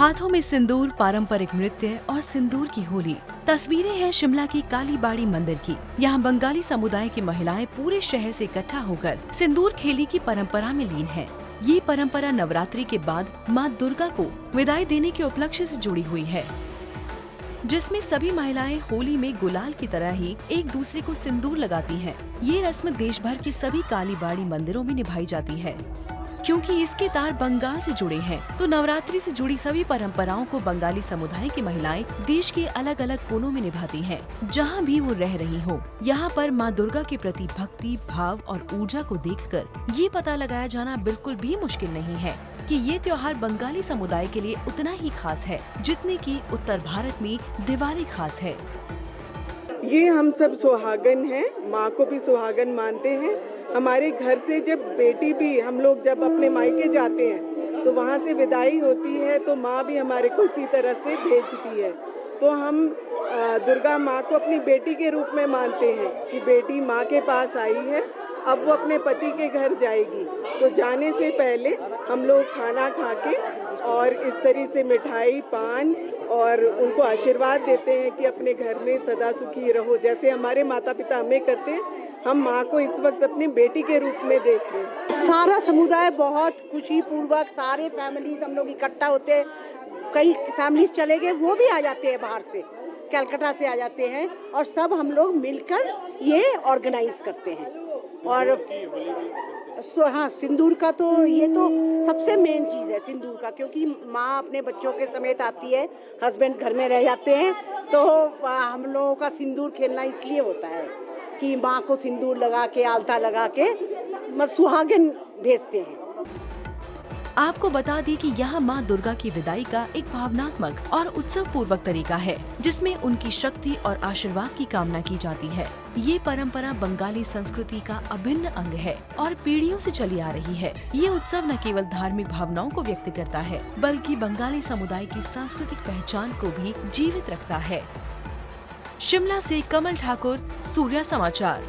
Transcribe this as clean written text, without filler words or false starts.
हाथों में सिंदूर, पारंपरिक नृत्य और सिंदूर की होली। तस्वीरें हैं शिमला की कालीबाड़ी मंदिर की। यहाँ बंगाली समुदाय की महिलाएं पूरे शहर से इकट्ठा होकर सिंदूर खेली की परंपरा में लीन हैं। ये परंपरा नवरात्रि के बाद माँ दुर्गा को विदाई देने के उपलक्ष्य से जुड़ी हुई है, जिसमें सभी महिलाएं होली में गुलाल की तरह ही एक दूसरे को सिंदूर लगाती हैं। ये रस्म देश भर के सभी कालीबाड़ी मंदिरों में निभाई जाती है। क्योंकि इसके तार बंगाल से जुड़े हैं, तो नवरात्रि से जुड़ी सभी परंपराओं को बंगाली समुदाय की महिलाएं देश के अलग अलग कोनों में निभाती हैं। जहां भी वो रह रही हो, यहां पर मां दुर्गा के प्रति भक्ति भाव और ऊर्जा को देखकर ये पता लगाया जाना बिल्कुल भी मुश्किल नहीं है कि ये त्योहार बंगाली समुदाय के लिए उतना ही खास है जितने की उत्तर भारत में दिवाली खास है। ये हम सब सुहागन हैं, माँ को भी सुहागन मानते हैं। हमारे घर से जब बेटी भी, हम लोग जब अपने मायके जाते हैं तो वहाँ से विदाई होती है, तो माँ भी हमारे को इसी तरह से भेजती है। तो हम दुर्गा माँ को अपनी बेटी के रूप में मानते हैं कि बेटी माँ के पास आई है, अब वो अपने पति के घर जाएगी। तो जाने से पहले हम लोग खाना खा के और इस तरह से मिठाई, पान और उनको आशीर्वाद देते हैं कि अपने घर में सदा सुखी रहो। जैसे हमारे माता पिता हमें करते हैं, हम माँ को इस वक्त अपनी बेटी के रूप में देख रहे हैं। सारा समुदाय बहुत खुशी पूर्वक, सारे फैमिलीज हम लोग इकट्ठा होते हैं। कई फैमिलीज चले गए, वो भी आ जाते हैं, बाहर से कलकत्ता से आ जाते हैं और सब हम लोग मिलकर ये ऑर्गेनाइज करते हैं। और हाँ, सिंदूर का तो ये तो सबसे मेन चीज़ है सिंदूर का, क्योंकि माँ अपने बच्चों के समेत आती है, हस्बैंड घर में रह जाते हैं, तो हम लोगों का सिंदूर खेलना इसलिए होता है कि माँ को सिंदूर लगा के, आलता लगा के सुहागिन भेजते हैं। आपको बता दें कि यहाँ माँ दुर्गा की विदाई का एक भावनात्मक और उत्सव पूर्वक तरीका है, जिसमें उनकी शक्ति और आशीर्वाद की कामना की जाती है। ये परंपरा बंगाली संस्कृति का अभिन्न अंग है और पीढ़ियों से चली आ रही है। ये उत्सव न केवल धार्मिक भावनाओं को व्यक्त करता है, बल्कि बंगाली समुदाय की सांस्कृतिक पहचान को भी जीवित रखता है। शिमला से कमल ठाकुर, सूर्या समाचार।